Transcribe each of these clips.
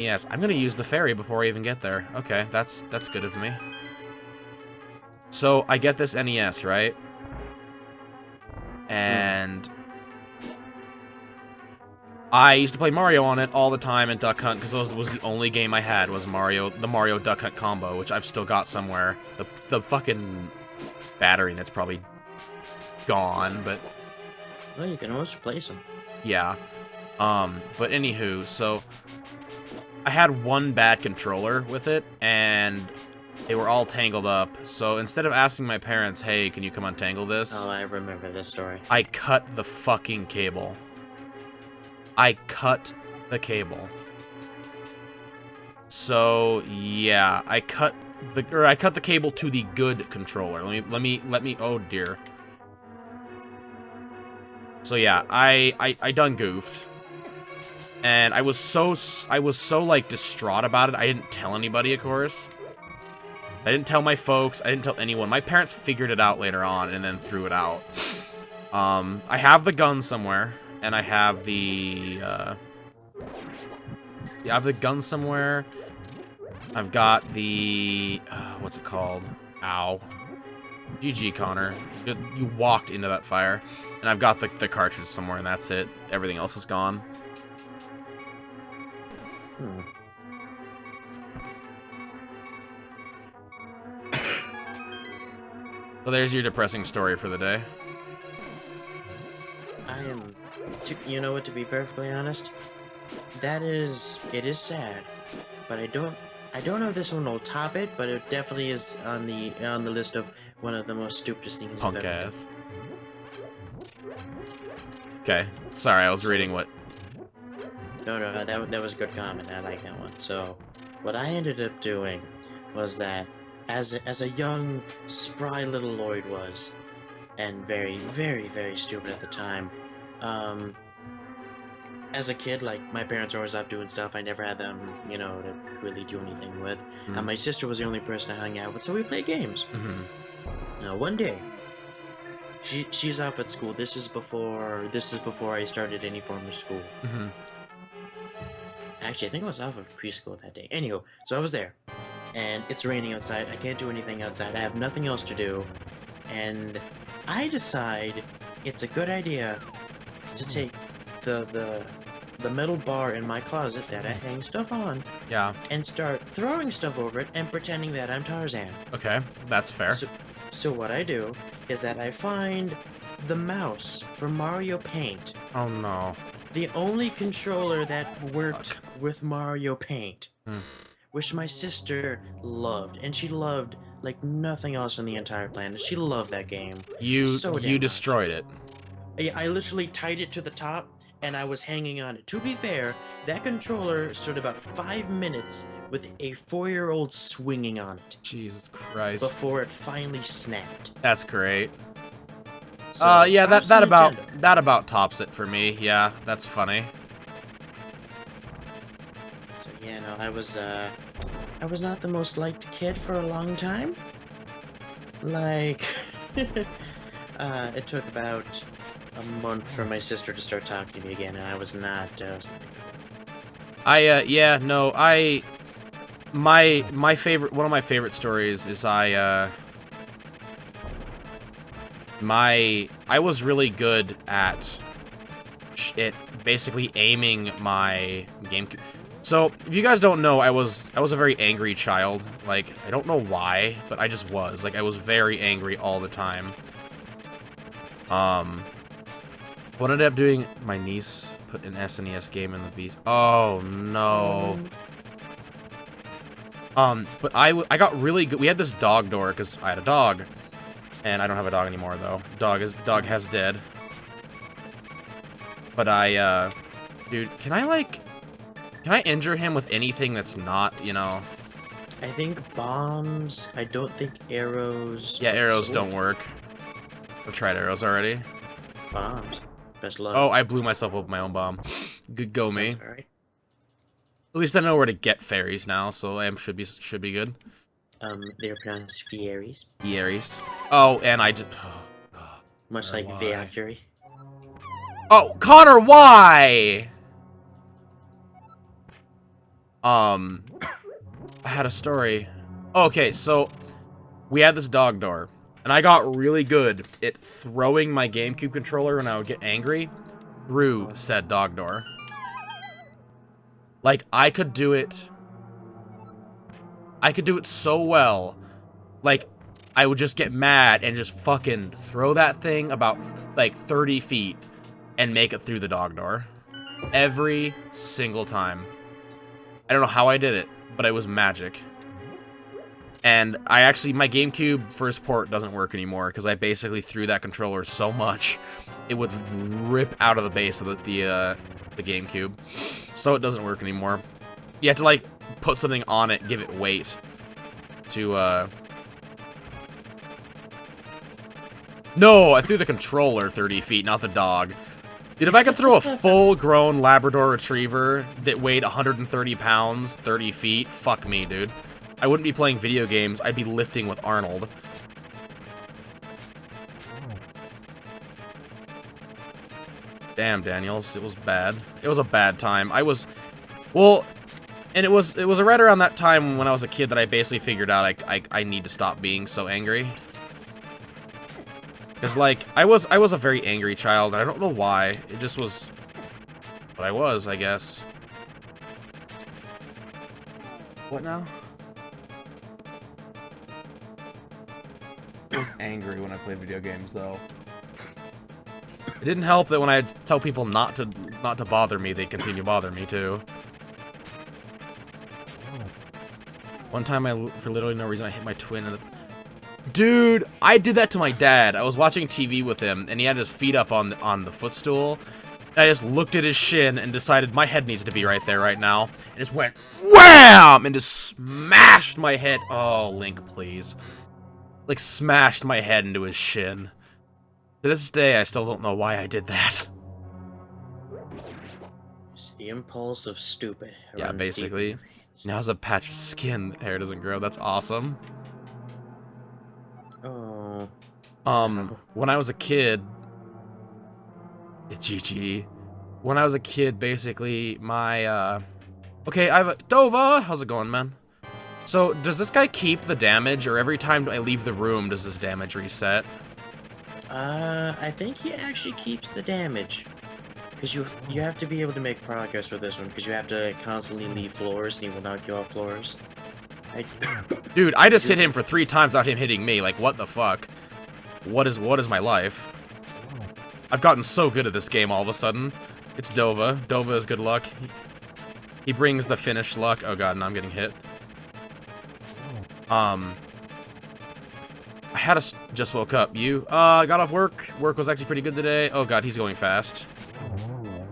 Yes, I'm gonna use the ferry before I even get there. Okay, that's good of me. So, I get this NES, right? And I used to play Mario on it all the time in Duck Hunt, because that was the only game I had, was the Mario Duck Hunt combo, which I've still got somewhere. The fucking battery that's probably gone, but... Well, you can always replace them. Yeah. But anywho, so... I had one bad controller with it, and they were all tangled up. So instead of asking my parents, hey, can you come untangle this? Oh, I remember this story. I cut the fucking cable. I cut the cable. So, yeah, I cut the cable to the good controller. Let me, oh dear. So yeah, I done goofed. And I was so, like, distraught about it, I didn't tell anybody, of course. I didn't tell my folks, I didn't tell anyone. My parents figured it out later on and then threw it out. I have the gun somewhere, and I have the, gun somewhere. I've got the, what's it called? Ow. GG, Connor. You walked into that fire. And I've got the cartridge somewhere, and that's it. Everything else is gone. So there's your depressing story for the day. You know what, to be perfectly honest, it is sad, but I don't know if this one will top it, but it definitely is on the list of one of the most stupidest things Punk I've ever ass. Okay, sorry, I was reading what... No, that was a good comment. I like that one. So, what I ended up doing was that, as a young, spry little Lloyd was, and very, very, very stupid at the time, as a kid, like, my parents were always out doing stuff. I never had them, to really do anything with. And my sister was the only person I hung out with, so we played games. Now, one day, she's off at school. This is before I started any form of school. Actually, I think I was off of preschool that day. Anywho, so I was there, and it's raining outside. I can't do anything outside. I have nothing else to do, and I decide it's a good idea to take the metal bar in my closet that I hang stuff on, Yeah. and start throwing stuff over it and pretending that I'm Tarzan. Okay, that's fair. So what I do is that I find the mouse for Mario Paint. Oh no. The only controller that worked with Mario Paint, which my sister loved, and she loved like nothing else on the entire planet. She loved that game. You destroyed it. I literally tied it to the top, and I was hanging on it. To be fair, that controller stood about 5 minutes with a 4-year-old swinging on it. Jesus Christ. Before it finally snapped. That's great. So, yeah, that about tops it for me. Yeah, that's funny. So yeah, no, I was not the most liked kid for a long time. Like, it took about a month for my sister to start talking to me again, and I was not yeah, no, my favorite, one of my favorite stories is I was really good at basically aiming my game. So, if you guys don't know, I was a very angry child. Like, I don't know why, but I just was. Like, I was very angry all the time. What ended up doing, my niece put an SNES game in the V's. Oh, no. But I got really good. We had this dog door, because I had a dog. And I don't have a dog anymore, though. Dog has dead. But dude, can I injure him with anything that's not, I think bombs. I don't think arrows. Yeah, arrows don't work. I've tried arrows already. Bombs. Best luck. Oh, I blew myself up with my own bomb. Good go, me. Right. At least I know where to get fairies now, so I should be good. They're pronounced fieries. Fieries. Oh, and I just... Oh, much like Valkyrie. Oh, Connor, why? I had a story. Okay, so we had this dog door, and I got really good at throwing my GameCube controller when I would get angry through said dog door. Like, I could do it so well. Like, I would just get mad and just fucking throw that thing about, like, 30 feet and make it through the dog door. Every single time. I don't know how I did it, but it was magic. And I actually, my GameCube first port doesn't work anymore because I basically threw that controller so much it would rip out of the base of the GameCube. So it doesn't work anymore. You have to, like, put something on it, give it weight to, No, I threw the controller 30 feet, not the dog. Dude, if I could throw a full-grown Labrador Retriever that weighed 130 pounds 30 feet, fuck me, dude. I wouldn't be playing video games, I'd be lifting with Arnold. Damn, Daniels, it was bad. It was a bad time. Well, and it was right around that time when I was a kid that I basically figured out I need to stop being so angry. Because, like, I was a very angry child, and I don't know why. It just was what I was, I guess. What now? I was angry when I played video games, though. It didn't help that when I tell people not to bother me, they continue to bother me, too. One time, for literally no reason, I hit my twin in the... Dude, I did that to my dad. I was watching TV with him, and he had his feet up on the footstool. And I just looked at his shin and decided my head needs to be right there right now. And just went wham! And just smashed my head. Oh, Link, please. Like, smashed my head into his shin. To this day, I still don't know why I did that. It's the impulse of stupid. Yeah, basically. Now has a patch of skin. Hair doesn't grow. That's awesome. Oh. When I was a kid... GG. When I was a kid, basically, my, Okay, I have a... Dova! How's it going, man? So, does this guy keep the damage, or every time I leave the room, does this damage reset? I think he actually keeps the damage. Because you have to be able to make progress with this one, because you have to constantly leave floors, and he will knock you off floors. Dude, I just hit him for 3 times without him hitting me. Like, what the fuck? What is my life? I've gotten so good at this game all of a sudden. It's Dova. Dova is good luck. He brings the finished luck. Oh god, now I'm getting hit. I had just woke up. You? Got off work. Work was actually pretty good today. Oh god, he's going fast.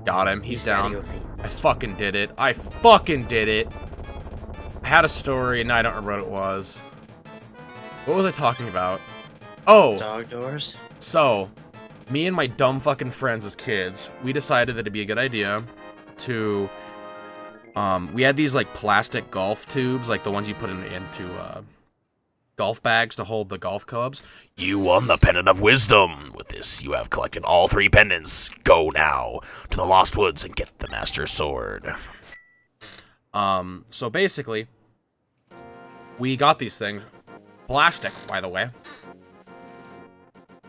Got him. He's down. I fucking did it. I fucking did it. I had a story, and I don't remember what it was. What was I talking about? Oh! Dog doors? So, me and my dumb fucking friends as kids, we decided that it'd be a good idea to... we had these, like, plastic golf tubes, like the ones you put into, golf bags to hold the golf clubs. You won the Pendant of Wisdom. With this, you have collected all 3 pendants. Go now to the Lost Woods and get the Master Sword. So basically, we got these things. Plastic, by the way.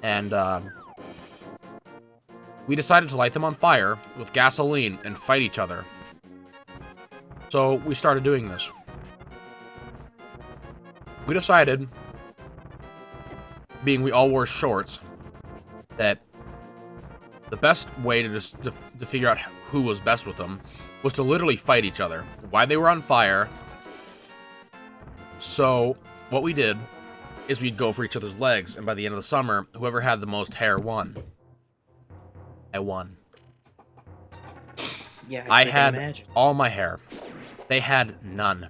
And, we decided to light them on fire with gasoline and fight each other. So we started doing this. We decided, being we all wore shorts, that the best way to to figure out who was best with them was to literally fight each other while they were on fire. So what we did is we'd go for each other's legs, and by the end of the summer, whoever had the most hair won. I won. Yeah, I had all my hair. They had none.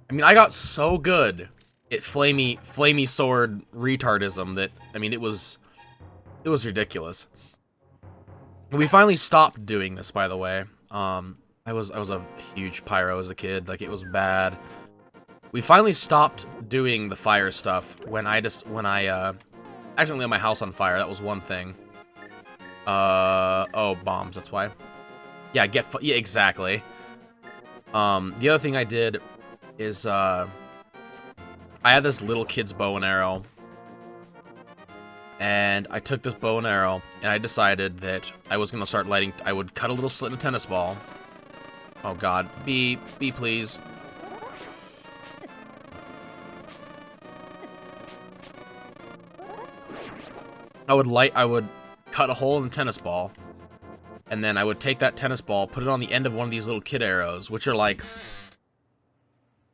I mean, I got so good at flamey sword retardism that, I mean, it was ridiculous. We finally stopped doing this, by the way. I was a huge pyro as a kid. Like, it was bad. We finally stopped doing the fire stuff when I accidentally lit my house on fire. That was one thing. Oh, bombs, that's why. Yeah, yeah, exactly. The other thing I did is, I had this little kid's bow and arrow. And I took this bow and arrow, and I decided that I was gonna start lighting. I would cut a little slit in a tennis ball. Oh God, be please. I would cut a hole in the tennis ball, and then I would take that tennis ball, put it on the end of one of these little kid arrows, which are like,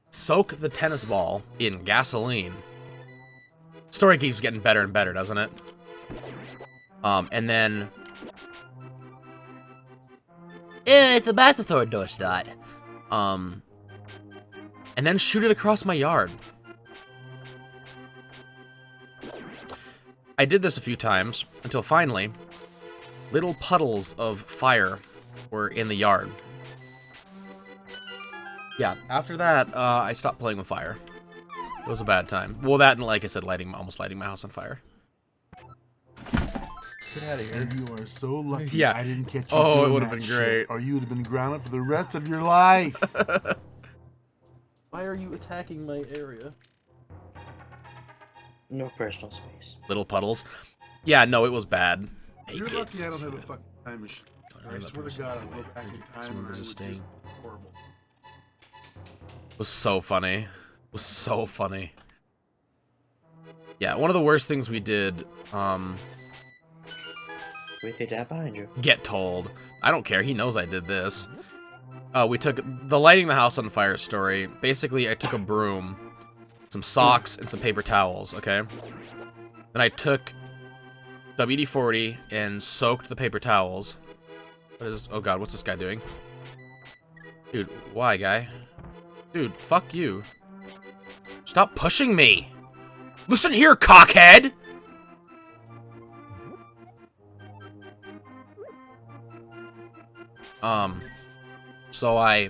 soak the tennis ball in gasoline. Story keeps getting better and better, doesn't it? And then... It's a Master Sword does that. And then shoot it across my yard. I did this a few times, until finally, little puddles of fire were in the yard. Yeah, after that, I stopped playing with fire. It was a bad time. Well, that and, like I said, almost lighting my house on fire. Get out of here. And you are so lucky Yeah. I didn't catch you Oh, doing it would have that been shit, great. or you would have been grounded for the rest of your life. Why are you attacking my area? No personal space. Little puddles. Yeah, no, it was bad. You're lucky I don't have a fucking time machine. I swear to God, I'll go back in time and I would just horrible. It was so funny. It was so funny. Yeah, one of the worst things we did, With your dad behind you. get told. I don't care, he knows I did this. We took the lighting the house on fire story. Basically, I took a broom, some socks, and some paper towels, okay? Then I took WD-40 and soaked the paper towels. What is... Oh God, what's this guy doing? Dude, why, guy? Dude, fuck you. Stop pushing me! Listen here, cockhead! So I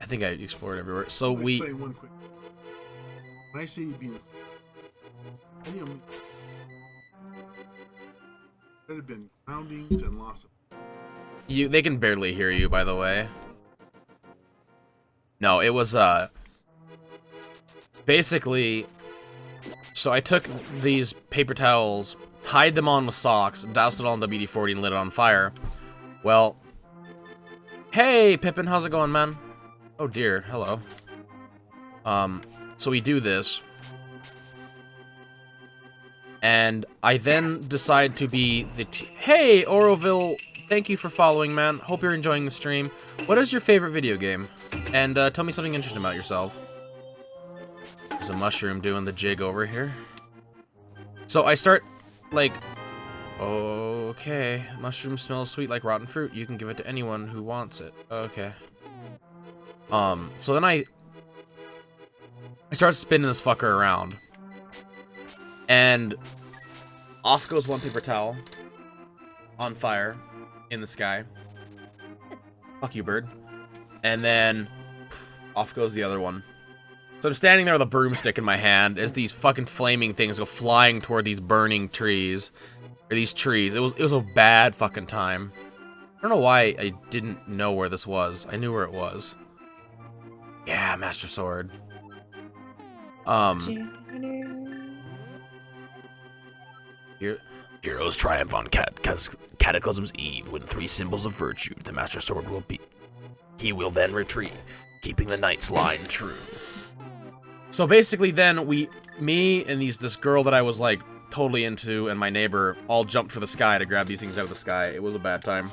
think I explored everywhere. So Let me we... explain one quick. When I say you being, I didn't. There have been groundings and loss of. They can barely hear you, by the way. No, it was, basically, so I took these paper towels, tied them on with socks, doused it all in WD-40 and lit it on fire. Well, hey, Pippin, how's it going, man? Oh dear, hello. So we do this. And I then decide to be the hey, Oroville, thank you for following, man. Hope you're enjoying the stream. What is your favorite video game? And tell me something interesting about yourself. There's a mushroom doing the jig over here. So I start, like, okay, mushroom smells sweet like rotten fruit. You can give it to anyone who wants it. Okay. So then I start spinning this fucker around. And off goes one paper towel on fire in the sky. Fuck you, bird. And then off goes the other one. So I'm standing there with a broomstick in my hand as these fucking flaming things go flying toward these burning trees. Or these trees. It was a bad fucking time. I don't know why I didn't know where this was. I knew where it was. Yeah, Master Sword. Heroes triumph on Cataclysm's Eve when 3 symbols of virtue the Master Sword will be. He will then retreat, keeping the knight's line true. So basically then me and this girl that I was like totally into and my neighbor all jumped for the sky to grab these things out of the sky. It was a bad time.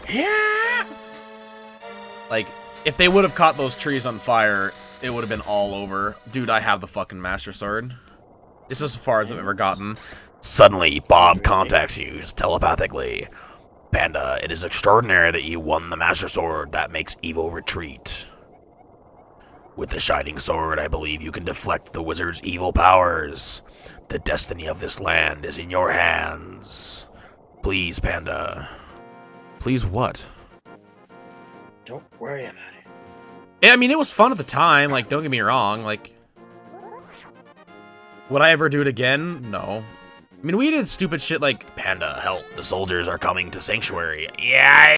Yeah. Like, if they would have caught those trees on fire, it would have been all over. Dude, I have the fucking Master Sword. This is as far as I've ever gotten. Suddenly, Bob contacts you telepathically. Panda, it is extraordinary that you won the Master Sword that makes evil retreat. With the Shining Sword, I believe you can deflect the wizard's evil powers. The destiny of this land is in your hands. Please, Panda. Please what? Don't worry about it. Yeah, I mean, it was fun at the time. Like, don't get me wrong. Like, would I ever do it again? No. I mean, we did stupid shit like, Panda, help. The soldiers are coming to Sanctuary. Yeah,